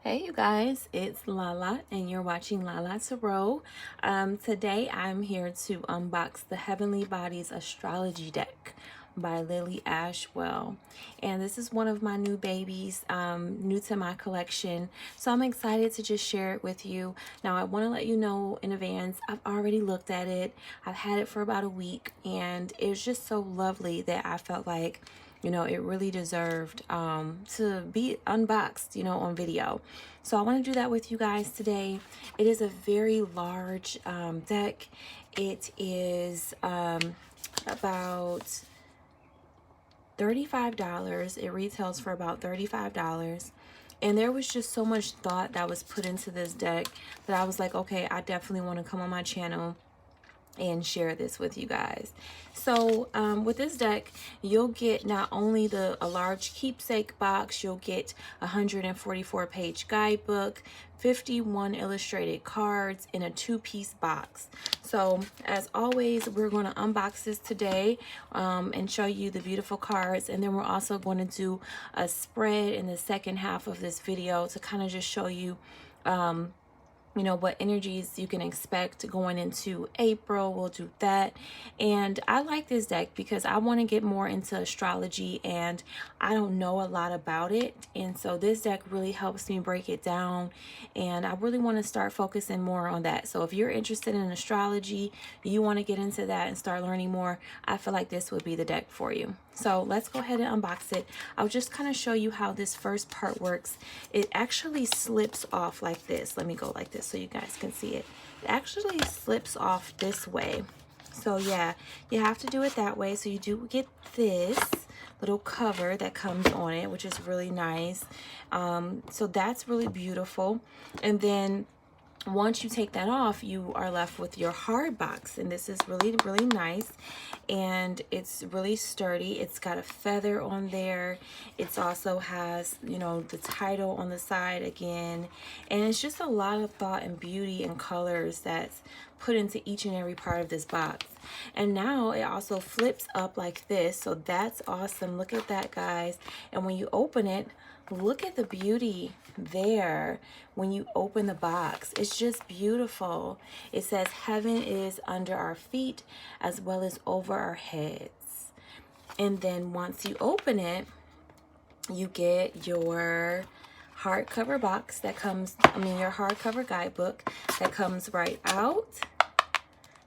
Hey you guys, it's Lala and you're watching Lala Tarot. Today I'm here to unbox the Heavenly Bodies Astrology Deck by Lily Ashwell. And this is one of my new babies, new to my collection. So I'm excited to just share it with you. Now I want to let you know in advance, I've already looked at it. I've had it for about a week and it was just so lovely that I felt like it really deserved to be unboxed, on video. So I want to do that with you guys today. It is a very large deck. It is about $35. It retails for about $35. And there was just so much thought that was put into this deck that I was like, okay, I definitely want to come on my channel and share this with you guys. So with this deck, you'll get not only a large keepsake box, you'll get a 144-page guidebook, 51 illustrated cards in a 2-piece box. So as always, we're going to unbox this today and show you the beautiful cards, and then we're also going to do a spread in the second half of this video to kind of just show you what energies you can expect going into April. We'll do that. And I like this deck because I want to get more into astrology and I don't know a lot about it. And so this deck really helps me break it down. And I really want to start focusing more on that. So if you're interested in astrology, you want to get into that and start learning more, I feel like this would be the deck for you. So let's go ahead and unbox it. I'll just kind of show you how this first part works. It actually slips off like this. Let me go like this so you guys can see it. It actually slips off this way. So yeah, you have to do it that way. So you do get this little cover that comes on it, which is really nice. So that's really beautiful. And then once you take that off, you are left with your hard box, and this is really, really nice, and it's really sturdy. It's got a feather on there. It also has, the title on the side again, and it's just a lot of thought and beauty and colors that's put into each and every part of this box. And now it also flips up like this, so that's awesome. Look at that, guys. And when you open it, look at the beauty there. When you open the box, it's just beautiful. It says heaven is under our feet as well as over our heads. And then once you open it, you get your hardcover box that comes, your hardcover guidebook that comes right out.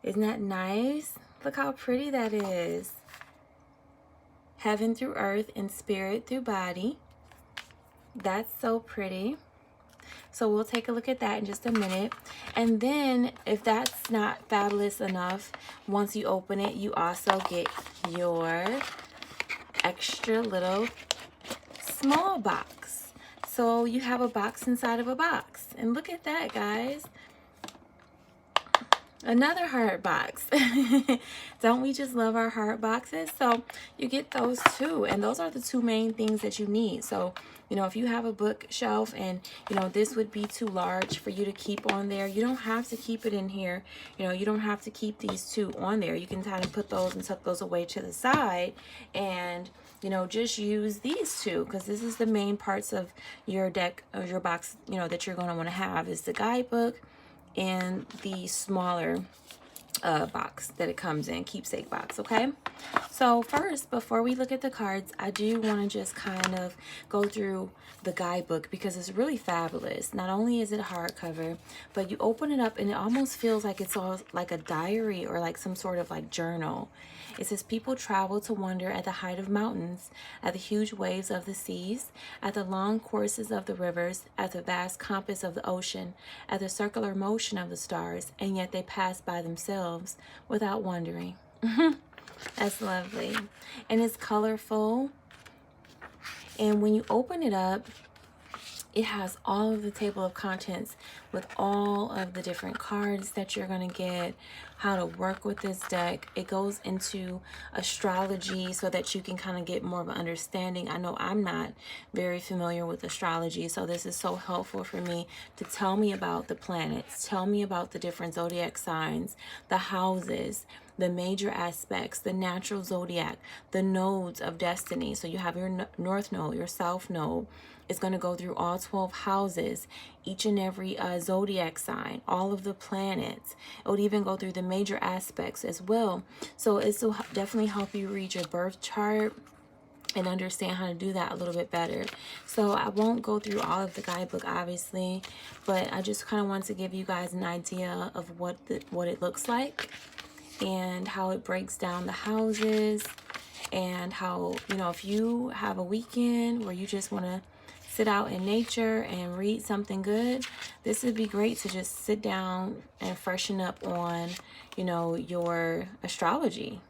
Isn't that nice? Look how pretty that is. Heaven through earth and spirit through body. That's so pretty. So we'll take a look at that in just a minute. And then if that's not fabulous enough, once you open it, you also get your extra little small box. So you have a box inside of a box. And look at that, guys. Another hard box. Don't we just love our hard boxes? So you get those too, and those are the two main things that you need. So if you have a bookshelf and this would be too large for you to keep on there, you don't have to keep it in here. You don't have to keep these two on there. You can kind of put those and tuck those away to the side, and just use these two, because this is the main parts of your deck, or your box, that you're going to want to have, is the guidebook and the smaller box that it comes in, keepsake box. Okay, so first, before we look at the cards, I do want to just kind of go through the guidebook because it's really fabulous. Not only is it a hardcover, but you open it up and it almost feels like it's all like a diary or like some sort of like journal. It says, people travel to wonder at the height of mountains, at the huge waves of the seas, at the long courses of the rivers, at the vast compass of the ocean, at the circular motion of the stars, and yet they pass by themselves without wondering. That's lovely. And it's colorful. And when you open it up, it has all of the table of contents with all of the different cards that you're going to get, how to work with this deck. It goes into astrology so that you can kind of get more of an understanding. I know I'm not very familiar with astrology, so this is so helpful for me to tell me about the planets, tell me about the different zodiac signs, the houses, the major aspects, the natural zodiac, the nodes of destiny. So you have your north node, your south node, It's going to go through all 12 houses, each and every zodiac sign, all of the planets. It would even go through the major aspects as well. So it will definitely help you read your birth chart and understand how to do that a little bit better. So I won't go through all of the guidebook, obviously, but I just kind of wanted to give you guys an idea of what it looks like and how it breaks down the houses, and how, you know, if you have a weekend where you just want to sit out in nature and read something good, this would be great to just sit down and freshen up on, you know, your astrology.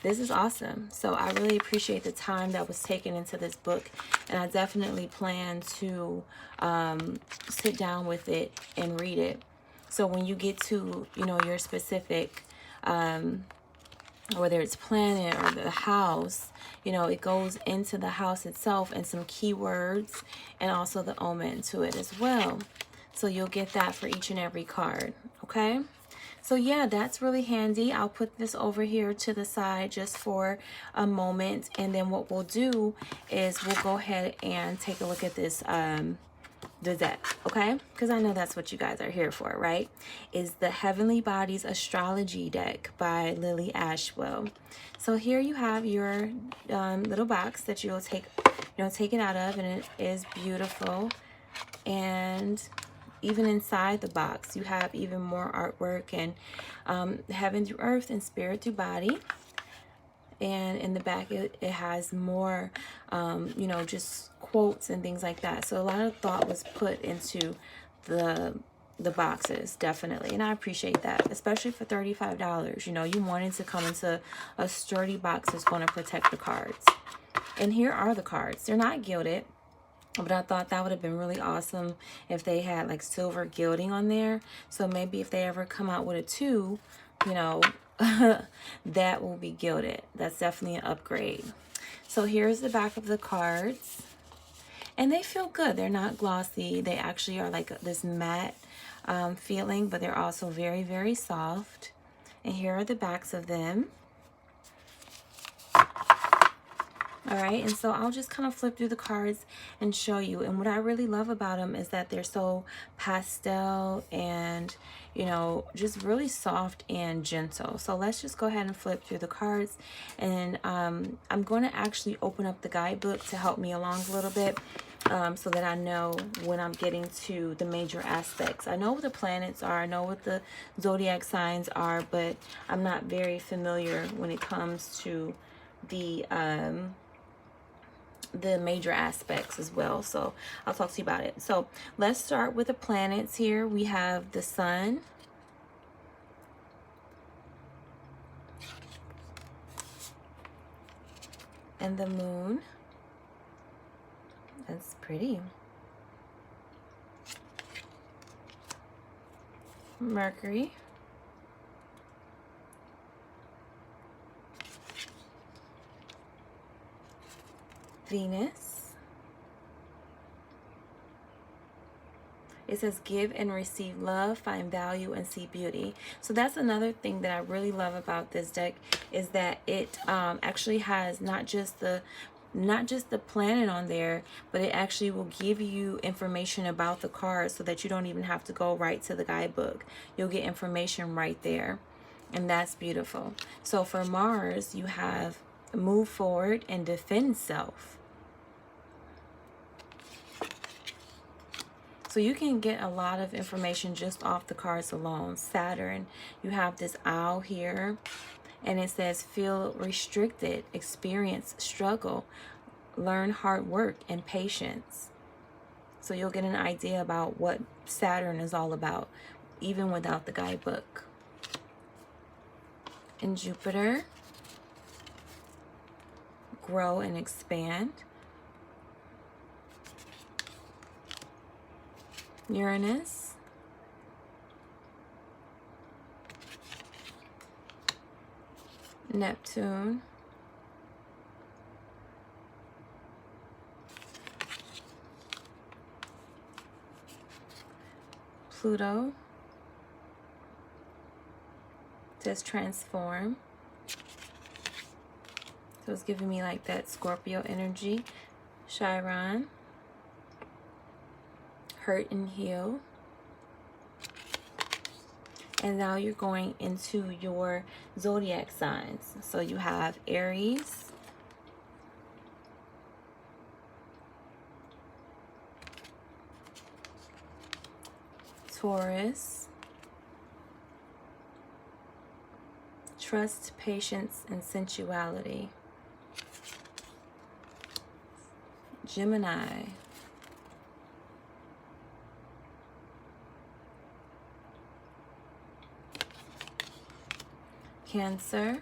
This is awesome. So I really appreciate the time that was taken into this book, and I definitely plan to sit down with it and read it. So when you get to, you know, your specific whether it's planet or the house, you know, it goes into the house itself and some keywords and also the omen to it as well. So you'll get that for each and every card, okay? So yeah, that's really handy. I'll put this over here to the side just for a moment, and then what we'll do is we'll go ahead and take a look at this the deck, okay? Because I know that's what you guys are here for, right? Is the Heavenly Bodies Astrology deck by Lily Ashwell. So here you have your little box that you'll take it out of, and it is beautiful. And even inside the box, you have even more artwork and heaven through earth and spirit through body. And in the back, it has more, you know, just quotes and things like that. So a lot of thought was put into the boxes, definitely. And I appreciate that, especially for $35. You know, you wanted to come into a sturdy box that's going to protect the cards. And here are the cards. They're not gilded, but I thought that would have been really awesome if they had like silver gilding on there. So maybe if they ever come out with a 2, you know, that will be gilded. That's definitely an upgrade. So here's the back of the cards, and they feel good. They're not glossy. They actually are like this matte feeling, but they're also very, very soft. And here are the backs of them. All right, and so I'll just kind of flip through the cards and show you. And what I really love about them is that they're so pastel and, you know, just really soft and gentle. So let's just go ahead and flip through the cards. And I'm going to actually open up the guidebook to help me along a little bit, so that I know when I'm getting to the major aspects. I know what the planets are, I know what the zodiac signs are, but I'm not very familiar when it comes to the major aspects as well. So I'll talk to you about it. So let's start with the planets here. We have the sun, and the moon. That's pretty. Mercury, Venus. It says give and receive love, find value, and see beauty. So that's another thing that I really love about this deck, is that it actually has not just the planet on there, but it actually will give you information about the cards so that you don't even have to go right to the guidebook. You'll get information right there, and that's beautiful. So for Mars, you have move forward and defend self. So you can get a lot of information just off the cards alone. Saturn, you have this owl here, and it says feel restricted, experience struggle, learn hard work and patience. So you'll get an idea about what Saturn is all about, even without the guidebook. And Jupiter, grow and expand. Uranus, Neptune, Pluto, says transform. So it's giving me like that Scorpio energy. Chiron, hurt and heal. And now you're going into your zodiac signs. So you have Aries, Taurus, trust, patience, and sensuality. Gemini, Cancer,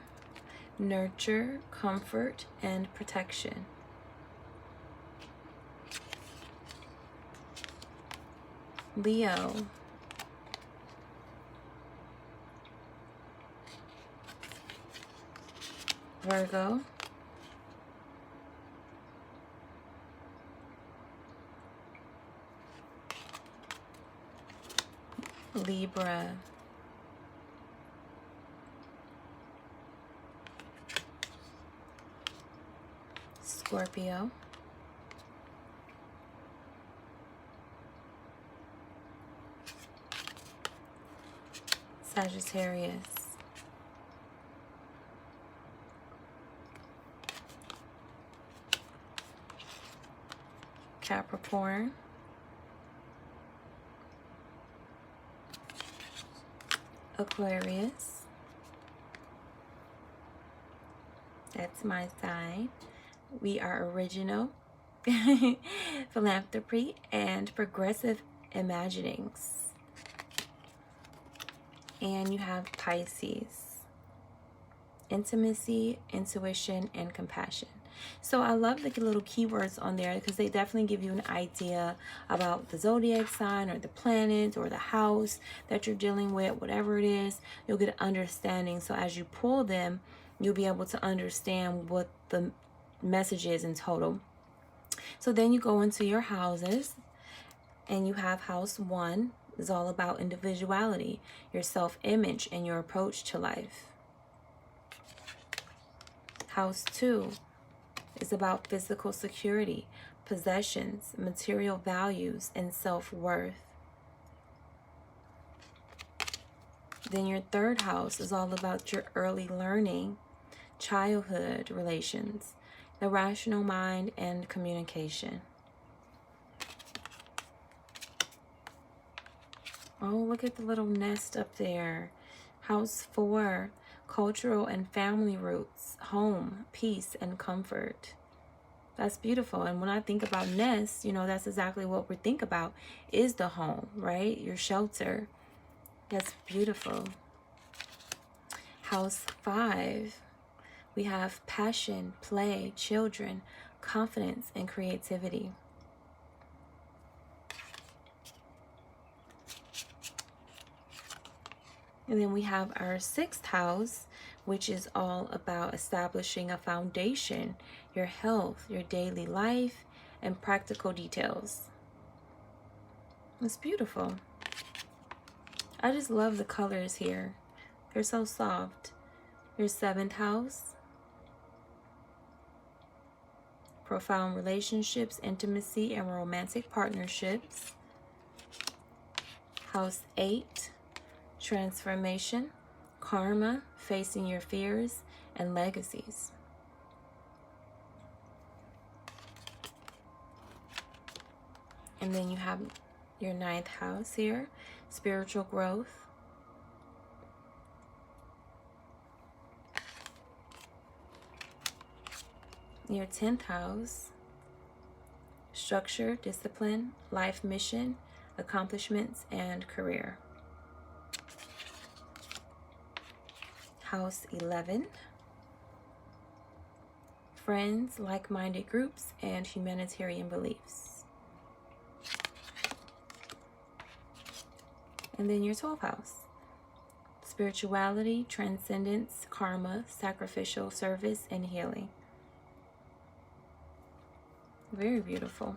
nurture, comfort, and protection. Leo, Virgo, Libra, Scorpio, Sagittarius, Capricorn, Aquarius, that's my sign. We are original, philanthropy, and progressive imaginings. And you have Pisces, intimacy, intuition, and compassion. So I love the little keywords on there because they definitely give you an idea about the zodiac sign or the planet or the house that you're dealing with, whatever it is. You'll get an understanding. So as you pull them, you'll be able to understand what the message is in total. So then you go into your houses and you have house 1 is all about individuality, your self-image, and your approach to life. House 2 is about physical security, possessions, material values, and self-worth. Then your 3rd house is all about your early learning, childhood relations, the rational mind, and communication. Oh, look at the little nest up there. House 4, cultural and family roots, home, peace, and comfort. That's beautiful. And when I think about nests, you know, that's exactly what we think about is the home, right? Your shelter. That's beautiful. House 5, we have passion, play, children, confidence, and creativity. And then we have our 6th house, which is all about establishing a foundation, your health, your daily life, and practical details. It's beautiful. I just love the colors here. They're so soft. Your 7th house, profound relationships, intimacy, and romantic partnerships. House 8, transformation, karma, facing your fears, and legacies. And then you have your 9th house here, spiritual growth. Your 10th house, structure, discipline, life mission, accomplishments, and career. House 11, friends, like-minded groups, and humanitarian beliefs. And then your 12th house, spirituality, transcendence, karma, sacrificial service, and healing. Very beautiful.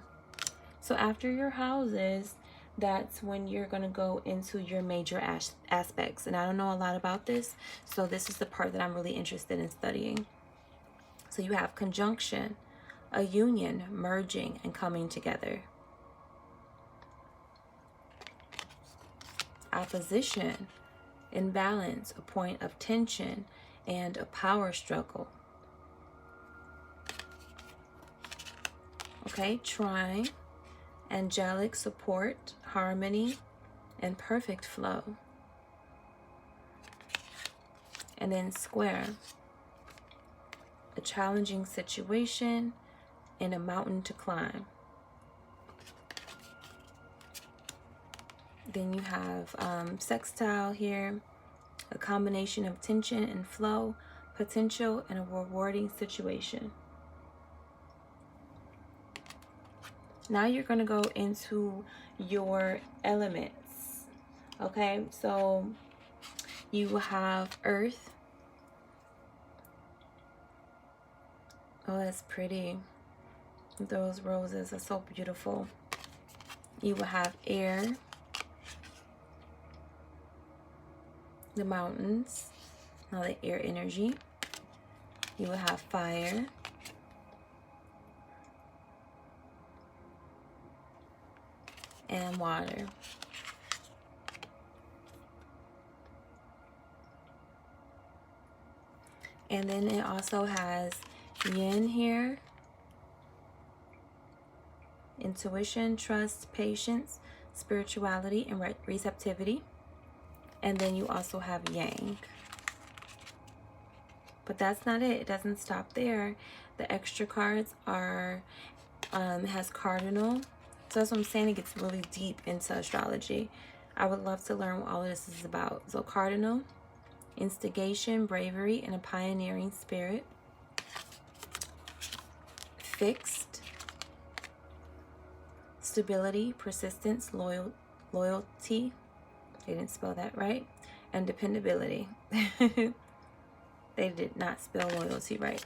So after your houses, that's when you're going to go into your major aspects. And I don't know a lot about this, so this is the part that I'm really interested in studying. So you have conjunction, a union, merging, and coming together. opposition, imbalance, a point of tension, and a power struggle. Okay, trine, angelic support, harmony, and perfect flow. And then square, a challenging situation and a mountain to climb. Then you have sextile here, a combination of tension and flow, potential, and a rewarding situation. Now you're going to go into your elements. Okay, so you have earth. Oh, that's pretty. Those roses are so beautiful. You will have air, the mountains, now the air energy. You will have fire, and water. And then it also has yin here, intuition, trust, patience, spirituality, and receptivity. And then you also have yang. But that's not it. It doesn't stop there. The extra cards are, has Cardinal. So that's what I'm saying. It gets really deep into astrology. I would love to learn what all of this is about. So Cardinal, instigation, bravery, and a pioneering spirit. Fixed, stability, persistence, loyalty. They didn't spell that right. And dependability. They did not spell loyalty right.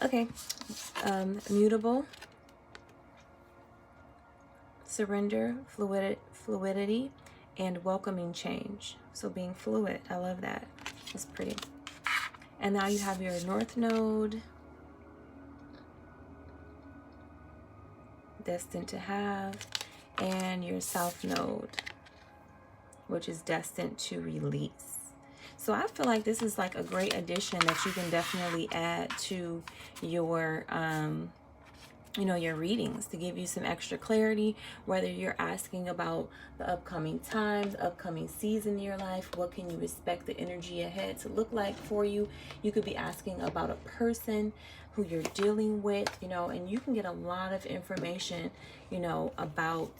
Okay. Mutable, surrender, fluidity, and welcoming change. So being fluid, I love that. That's pretty. And now you have your North Node, destined to have, and your South Node, which is destined to release. So I feel like this is like a great addition that you can definitely add to your you know, your readings to give you some extra clarity, whether you're asking about the upcoming times, upcoming season in your life, what can you expect the energy ahead to look like for you. You could be asking about a person who you're dealing with, you know, and you can get a lot of information, you know, about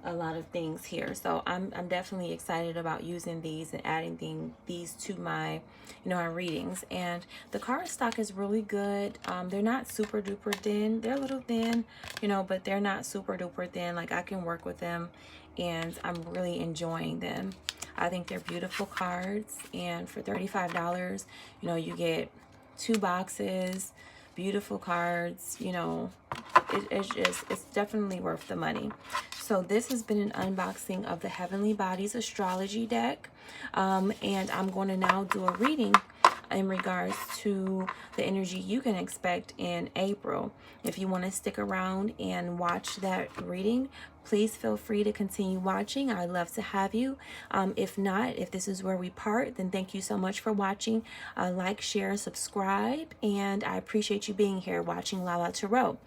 a lot of things here. So I'm definitely excited about using these and adding these to my, you know, our readings. And the card stock is really good. They're not super duper thin. They're a little thin, you know, but they're not super duper thin. Like, I can work with them and I'm really enjoying them. I think they're beautiful cards, and for $35, you know, you get 2 boxes, beautiful cards, you know. It's definitely worth the money. So this has been an unboxing of the Heavenly Bodies Astrology deck. And I'm going to now do a reading in regards to the energy you can expect in April. If you want to stick around and watch that reading, please feel free to continue watching. I'd love to have you. If not, if this is where we part, then thank you so much for watching. Like, share, subscribe, and I appreciate you being here watching Lala Tarot.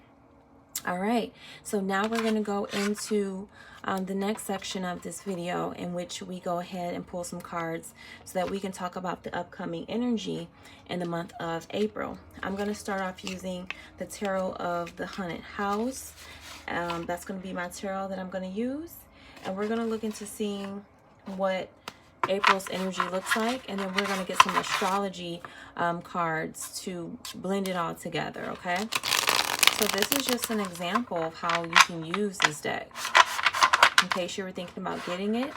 All right, so now we're going to go into the next section of this video, in which we go ahead and pull some cards so that we can talk about the upcoming energy in the month of April. I'm going to start off using the Tarot of the Haunted House. That's going to be my tarot that I'm going to use. And we're going to look into seeing what April's energy looks like. And then we're going to get some astrology cards to blend it all together, okay? So this is just an example of how you can use this deck, in case you were thinking about getting it.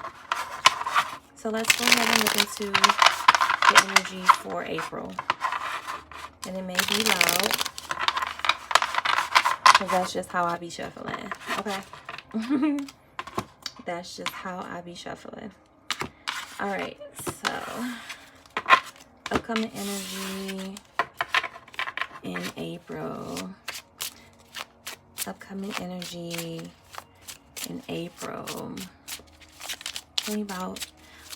So let's go ahead and look into the energy for April. And it may be loud, because that's just how I be shuffling, okay? That's just how I be shuffling. All right, so upcoming energy in April. Upcoming energy in April. Tell me about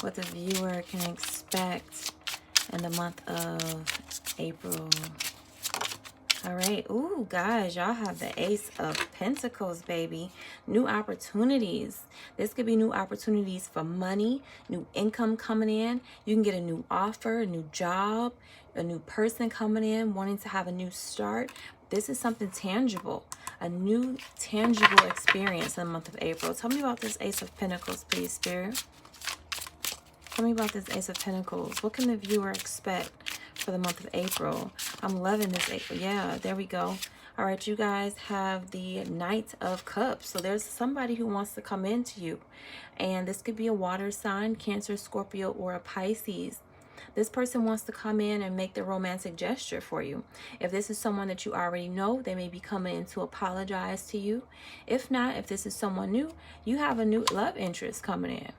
what the viewer can expect in the month of April. All right. Ooh, guys, y'all have the Ace of Pentacles, baby. New opportunities. This could be new opportunities for money, new income coming in. You can get a new offer, a new job, a new person coming in, wanting to have a new start. This is something tangible, a new tangible experience in the month of April. Tell me about this Ace of Pentacles, please, Spirit. Tell me about this Ace of Pentacles. What can the viewer expect for the month of April? I'm loving this April. Yeah, there we go. All right, you guys have the Knight of Cups. So there's somebody who wants to come into you. And this could be a water sign, Cancer, Scorpio, or a Pisces. This person wants to come in and make the romantic gesture for you. If this is someone that you already know, they may be coming in to apologize to you. If not, if this is someone new, you have a new love interest coming in.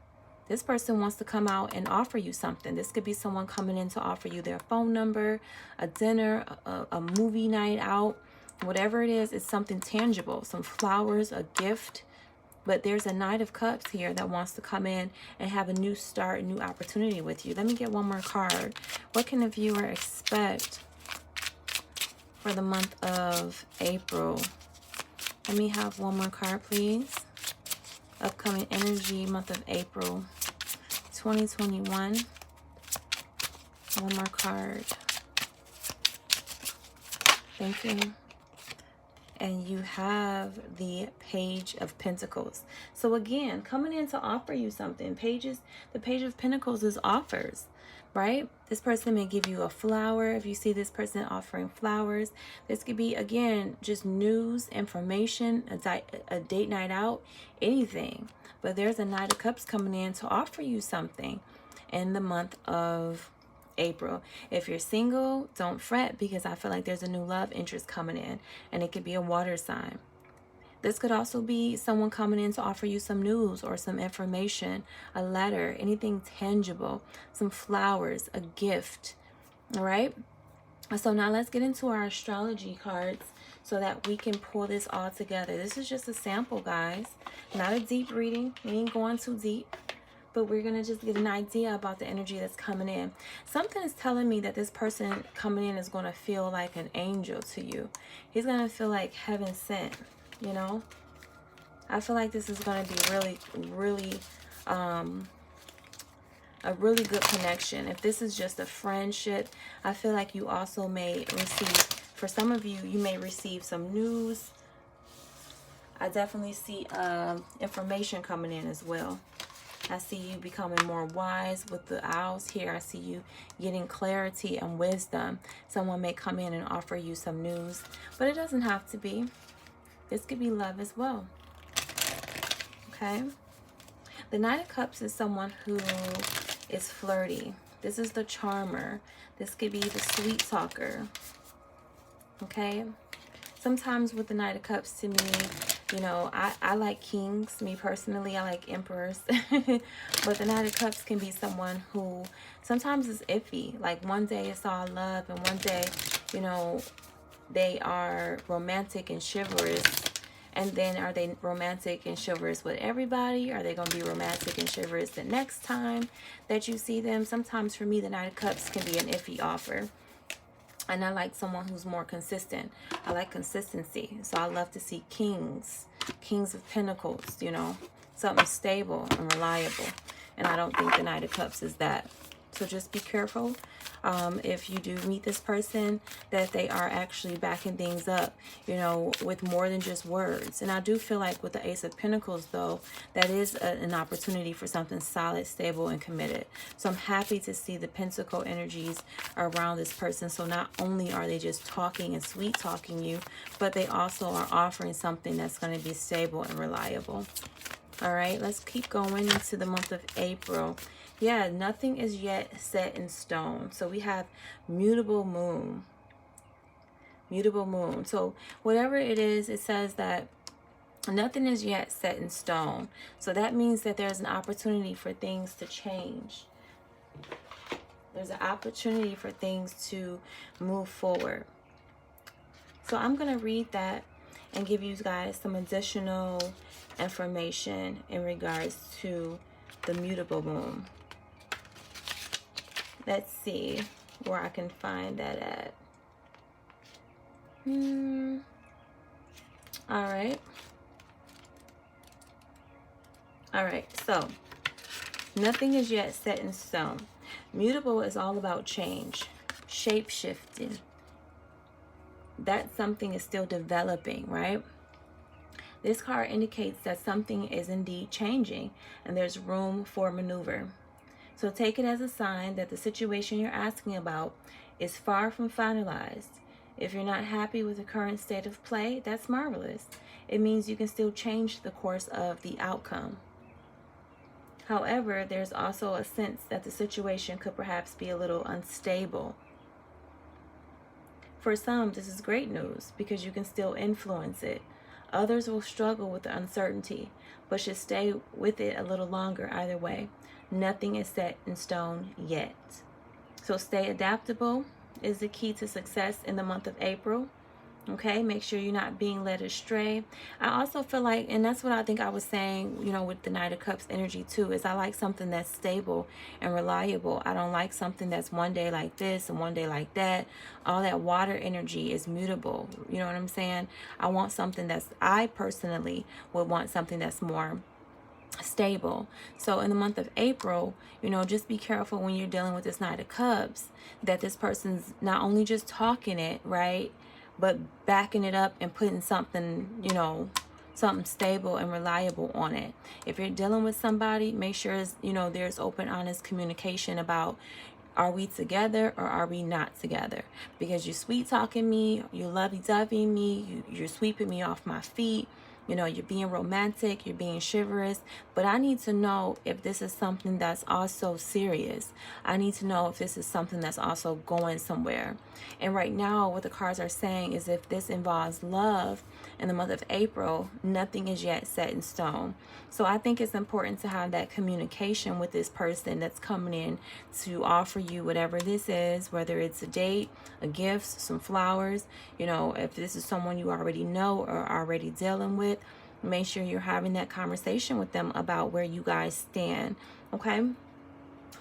This person wants to come out and offer you something. This could be someone coming in to offer you their phone number, a dinner, a movie night out. Whatever it is, it's something tangible, some flowers, a gift. But there's a Knight of Cups here that wants to come in and have a new start, a new opportunity with you. Let me get one more card. What can the viewer expect for the month of April? Let me have one more card, please. Upcoming energy, month of April 2021. One more card. Thank you. And you have the Page of Pentacles. So again, coming in to offer you something. The Page of Pentacles is offers, right? This person may give you a flower. If you see this person offering flowers, this could be, again, just news, information, a date night out, anything. But there's a Knight of Cups coming in to offer you something in the month of April. If you're single, don't fret, because I feel like there's a new love interest coming in, and it could be a water sign. This could also be someone coming in to offer you some news or some information, a letter, anything tangible, some flowers, a gift. All right. So now let's get into our astrology cards so that we can pull this all together. This is just a sample, guys. Not a deep reading. We ain't going too deep. But we're going to just get an idea about the energy that's coming in. Something is telling me that this person coming in is going to feel like an angel to you. He's going to feel like heaven sent, you know. I feel like this is going to be really a really good connection. If this is just a friendship, I feel like you also may receive, for some of you, you may receive some news. I definitely see information coming in as well. I see you becoming more wise with the owls here. I see you getting clarity and wisdom. Someone may come in and offer you some news, but it doesn't have to be. This could be love as well. Okay. The Knight of Cups is someone who is flirty. This is the charmer. This could be the sweet talker. Okay. Sometimes with the Knight of Cups, to me, you know, I like kings. Me personally, I like emperors. But the Knight of Cups can be someone who sometimes is iffy. Like one day it's all love, and one day, you know, they are romantic and chivalrous. And then are they romantic and chivalrous with everybody? Are they going to be romantic and chivalrous the next time that you see them? Sometimes for me, the Knight of Cups can be an iffy offer. And I like someone who's more consistent. I like consistency. So I love to see kings of Pentacles, you know, something stable and reliable. And I don't think the Knight of Cups is that. So just be careful if you do meet this person, that they are actually backing things up, you know, with more than just words. And I do feel like with the Ace of Pentacles, though, that is an opportunity for something solid, stable, and committed. So I'm happy to see the Pentacle energies around this person. So not only are they just talking and sweet talking you, but they also are offering something that's going to be stable and reliable. All right, let's keep going into the month of April. Yeah, nothing is yet set in stone. So we have mutable moon. Mutable moon. So whatever it is, it says that nothing is yet set in stone. So that means that there's an opportunity for things to change. There's an opportunity for things to move forward. So I'm going to read that and give you guys some additional information in regards to the mutable moon. Let's see where I can find that at. All right. All right, so nothing is yet set in stone. Mutable is all about change, shape-shifting. That something is still developing, right? This card indicates that something is indeed changing and there's room for maneuver. So take it as a sign that the situation you're asking about is far from finalized. If you're not happy with the current state of play, that's marvelous. It means you can still change the course of the outcome. However, there's also a sense that the situation could perhaps be a little unstable. For some, this is great news because you can still influence it. Others will struggle with the uncertainty, but should stay with it a little longer either way. Nothing is set in stone yet. So stay adaptable is the key to success in the month of April. Okay, make sure you're not being led astray. I also feel like, and that's what I think I was saying, you know, with the Knight of Cups energy too, is I like something that's stable and reliable. I don't like something that's one day like this and one day like that. All that water energy is mutable. You know what I'm saying? I want something that's, I personally would want something that's more stable. So in the month of April, you know, just be careful when you're dealing with this Knight of Cups that this person's not only just talking it, right, but backing it up and putting something, you know, something stable and reliable on it. If you're dealing with somebody, make sure, you know, there's open, honest communication about, are we together or are we not together? Because you're sweet talking me, you're lovey-dovey me, you're sweeping me off my feet. You know, you're being romantic, you're being chivalrous, but I need to know if this is something that's also serious. I need to know if this is something that's also going somewhere. And right now, what the cards are saying is if this involves love in the month of April, nothing is yet set in stone. So I think it's important to have that communication with this person that's coming in to offer you whatever this is, whether it's a date, a gift, some flowers. You know, if this is someone you already know or already dealing with, make sure you're having that conversation with them about where you guys stand. Okay,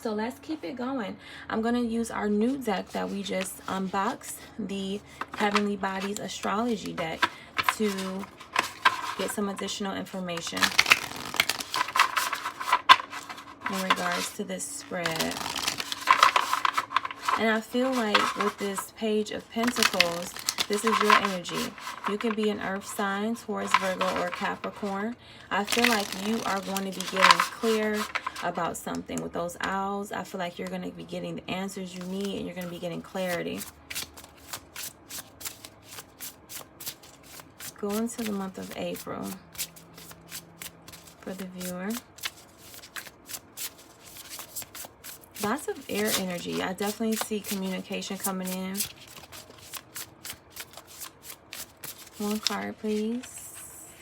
so let's keep it going. I'm going to use our new deck that we just unboxed, the Heavenly Bodies Astrology deck, to get some additional information in regards to this spread. And I feel like with this Page of Pentacles, this is your energy. You can be an earth sign, Taurus, Virgo, or Capricorn. I feel like you are going to be getting clear about something. With those owls, I feel like you're going to be getting the answers you need and you're going to be getting clarity. Go into the month of April for the viewer. Lots of air energy. I definitely see communication coming in. One card, please.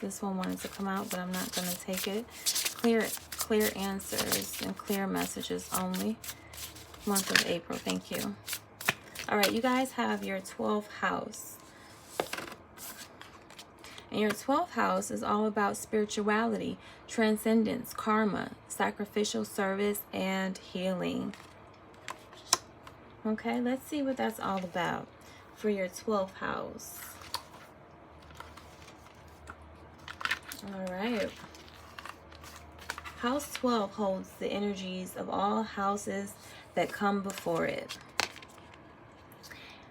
This one wanted to come out, but I'm not going to take it. Clear answers and clear messages only. Month of April. Thank you. All right, you guys have your 12th house. And your 12th house is all about spirituality, transcendence, karma, sacrificial service, and healing. Okay, let's see what that's all about for your 12th house. All right. House 12 holds the energies of all houses that come before it.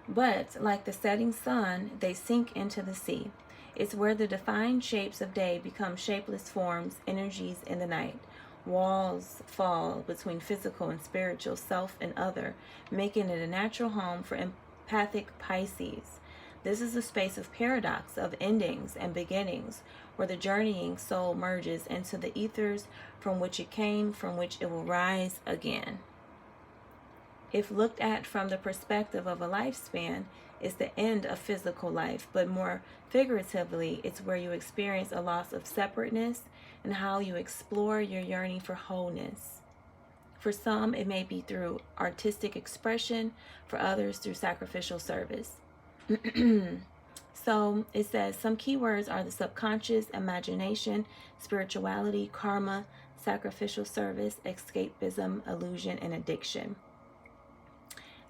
But like the setting sun, they sink into the sea. It's where the defined shapes of day become shapeless forms, energies in the night. Walls fall between physical and spiritual, self and other, making it a natural home for empathic Pisces. This is a space of paradox, of endings and beginnings, where the journeying soul merges into the ethers from which it came, from which it will rise again. If looked at from the perspective of a lifespan, it's the end of physical life, but more figuratively, it's where you experience a loss of separateness and how you explore your yearning for wholeness. For some, it may be through artistic expression, for others through sacrificial service. So it says some keywords are the subconscious, imagination, spirituality, karma, sacrificial service, escapism, illusion, and addiction.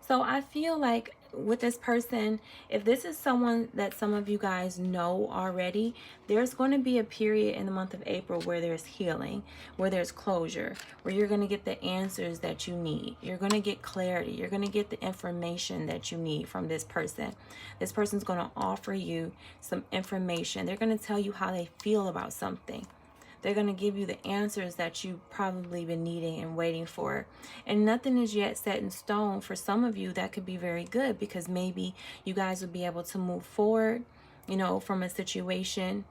So I feel like with this person, if this is someone that some of you guys know already, there's going to be a period in the month of April where there's healing, where there's closure, where you're going to get the answers that you need. You're going to get clarity. You're going to get the information that you need from this person. This person's going to offer you some information. They're going to tell you how they feel about something. They're going to give you the answers that you've probably been needing and waiting for. And nothing is yet set in stone. For some of you, that could be very good, because maybe you guys will be able to move forward, you know, from a situation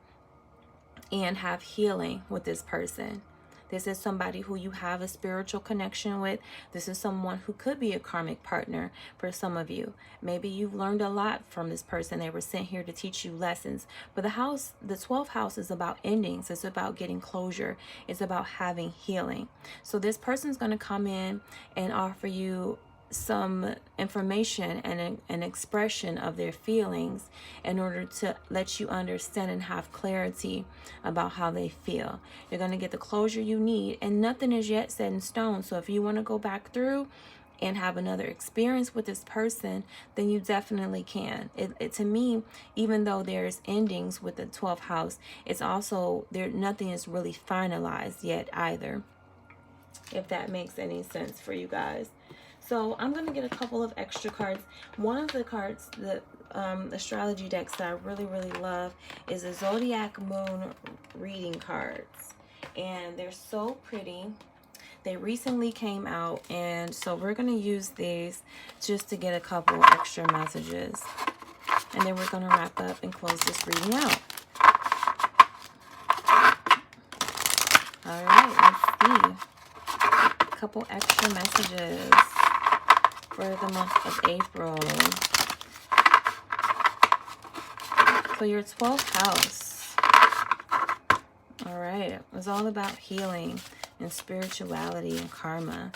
and have healing with this person. This is somebody who you have a spiritual connection with. This is someone who could be a karmic partner for some of you. Maybe you've learned a lot from this person. They were sent here to teach you lessons. But the 12th house is about endings. It's about getting closure. It's about having healing. So this person's going to come in and offer you some information and an expression of their feelings in order to let you understand and have clarity about how they feel. You're going to get the closure you need, and nothing is yet set in stone. So if you want to go back through and have another experience with this person, then you definitely can. It to me, even though there's endings with the 12th house, it's also nothing is really finalized yet either, if that makes any sense for you guys. So I'm going to get a couple of extra cards. One of the cards, the astrology decks that I really, really love is the Zodiac Moon reading cards. And they're so pretty. They recently came out, and so we're going to use these just to get a couple extra messages. And then we're going to wrap up and close this reading out. All right, let's see. A couple extra messages for the month of April. So your 12th house. All right. It was all about healing and spirituality and karma.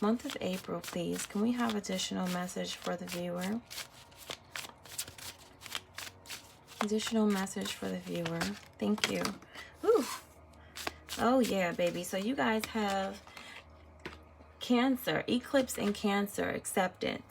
Month of April, please. Can we have additional message for the viewer? Additional message for the viewer. Thank you. Ooh. Oh, yeah, baby. So you guys have Cancer, Eclipse in Cancer, acceptance.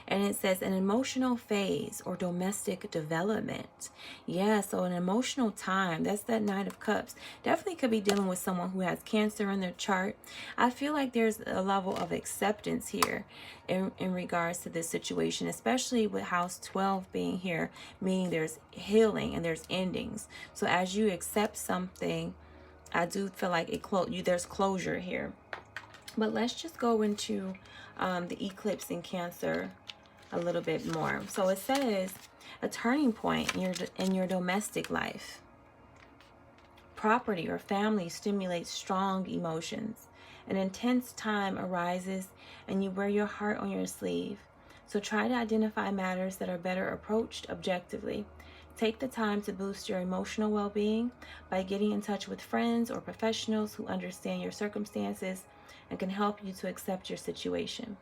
And it says an emotional phase or domestic development. Yeah, so an emotional time. That's that Knight of Cups. Definitely could be dealing with someone who has Cancer in their chart. I feel like there's a level of acceptance here in regards to this situation, especially with House 12 being here, meaning there's healing and there's endings. So as you accept something, I do feel like there's closure here. But let's just go into the eclipse in Cancer a little bit more. So it says a turning point in your domestic life. Property or family stimulates strong emotions. An intense time arises and you wear your heart on your sleeve. So try to identify matters that are better approached objectively. Take the time to boost your emotional well-being by getting in touch with friends or professionals who understand your circumstances and can help you to accept your situation.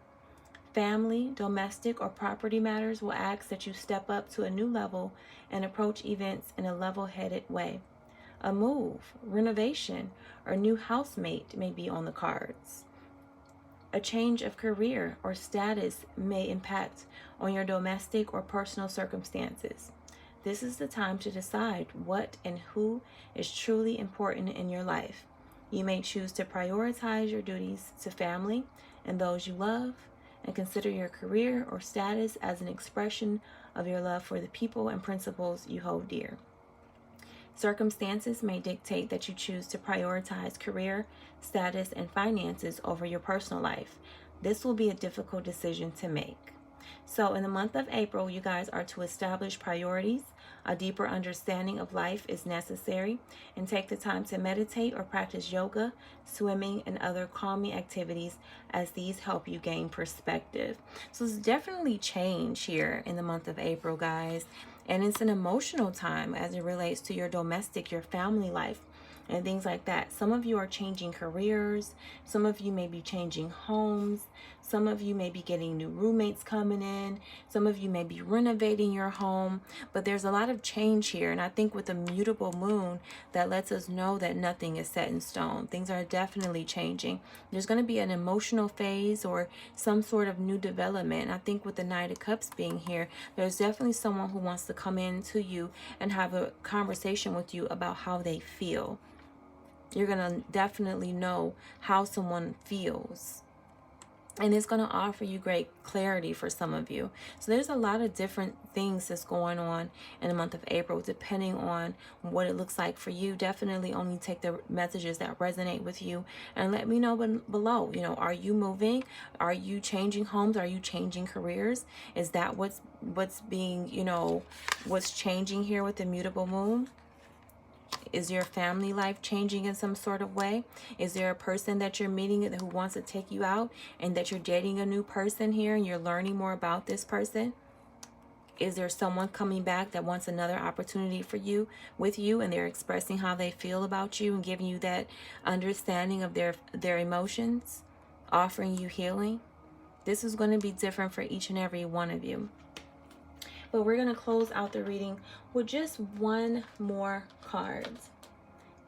Family, domestic, or property matters will ask that you step up to a new level and approach events in a level-headed way. A move, renovation, or new housemate may be on the cards. A change of career or status may impact on your domestic or personal circumstances. This is the time to decide what and who is truly important in your life. You may choose to prioritize your duties to family and those you love, and consider your career or status as an expression of your love for the people and principles you hold dear. Circumstances may dictate that you choose to prioritize career, status, and finances over your personal life. This will be a difficult decision to make. So in the month of April, you guys are to establish priorities. A deeper understanding of life is necessary, and take the time to meditate or practice yoga, swimming, and other calming activities, as these help you gain perspective. So it's definitely change here in the month of April, guys. And it's an emotional time as it relates to your domestic, your family life. and things like that. Some of you are changing careers. Some of you may be changing homes. Some of you may be getting new roommates coming in. Some of you may be renovating your home. But there's a lot of change here. And I think with the mutable moon, that lets us know that nothing is set in stone. Things are definitely changing. There's going to be an emotional phase or some sort of new development. And I think with the Knight of Cups being here, there's definitely someone who wants to come into you and have a conversation with you about how they feel. You're going to definitely know how someone feels. And it's going to offer you great clarity for some of you. So there's a lot of different things that's going on in the month of April, depending on what it looks like for you. Definitely only take the messages that resonate with you and let me know below. You know, are you moving? Are you changing homes? Are you changing careers? Is that what's being, you know, what's changing here with the mutable moon? Is your family life changing in some sort of way? Is there a person that you're meeting who wants to take you out, and that you're dating a new person here and you're learning more about this person? Is there someone coming back that wants another opportunity for you, with you, and they're expressing how they feel about you and giving you that understanding of their emotions, offering you healing? This is going to be different for each and every one of you. But we're going to close out the reading with just one more card.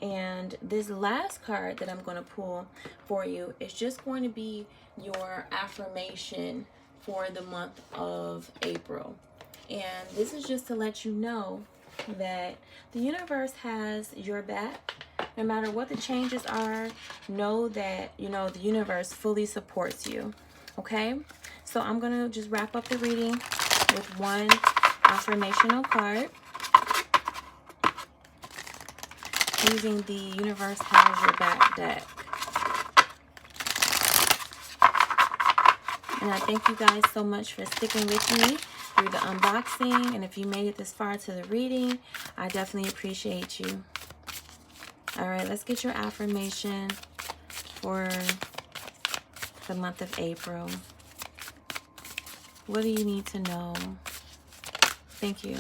And this last card that I'm going to pull for you is just going to be your affirmation for the month of April. And this is just to let you know that the universe has your back. No matter what the changes are, know that, you know, the universe fully supports you. Okay? So I'm going to just wrap up the reading with one affirmational card using the Universe Has Your Back deck. And I thank you guys so much for sticking with me through the unboxing. And if you made it this far to the reading, I definitely appreciate you. All right, let's get your affirmation for the month of April. What do you need to know? Thank you.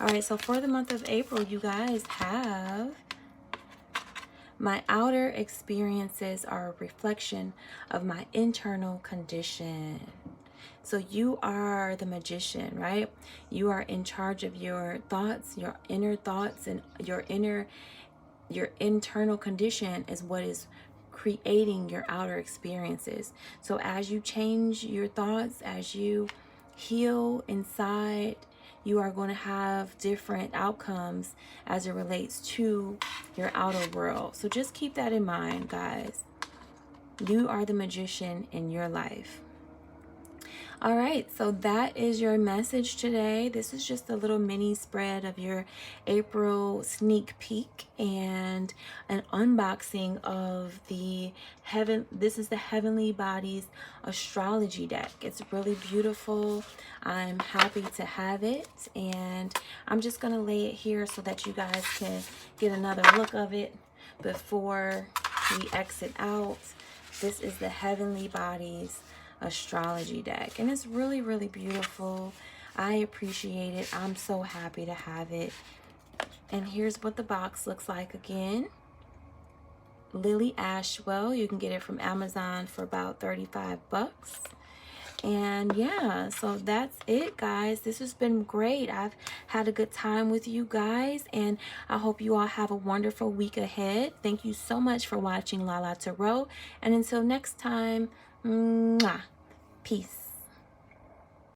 All right, so for the month of April, you guys have: my outer experiences are a reflection of my internal condition. So you are the magician, right? You are in charge of your thoughts, your inner thoughts, and your internal condition is what is creating your outer experiences. So as you change your thoughts, as you heal inside, you are going to have different outcomes as it relates to your outer world. So just keep that in mind, guys. You are the magician in your life. All right, so that is your message today. This is just a little mini spread of your April sneak peek and an unboxing of the this is the Heavenly Bodies astrology deck. It's really beautiful. I'm happy to have it, and I'm just gonna lay it here so that you guys can get another look of it before we exit out. This is the Heavenly Bodies astrology deck, and it's really, really beautiful. I appreciate it. I'm so happy to have it. And here's what the box looks like again. Lily Ashwell. You can get it from Amazon for about 35 bucks. And yeah, so that's it, guys. This has been great. I've had a good time with you guys, and I hope you all have a wonderful week ahead. Thank you so much for watching Lala Tarot, and until next time, mwah, peace.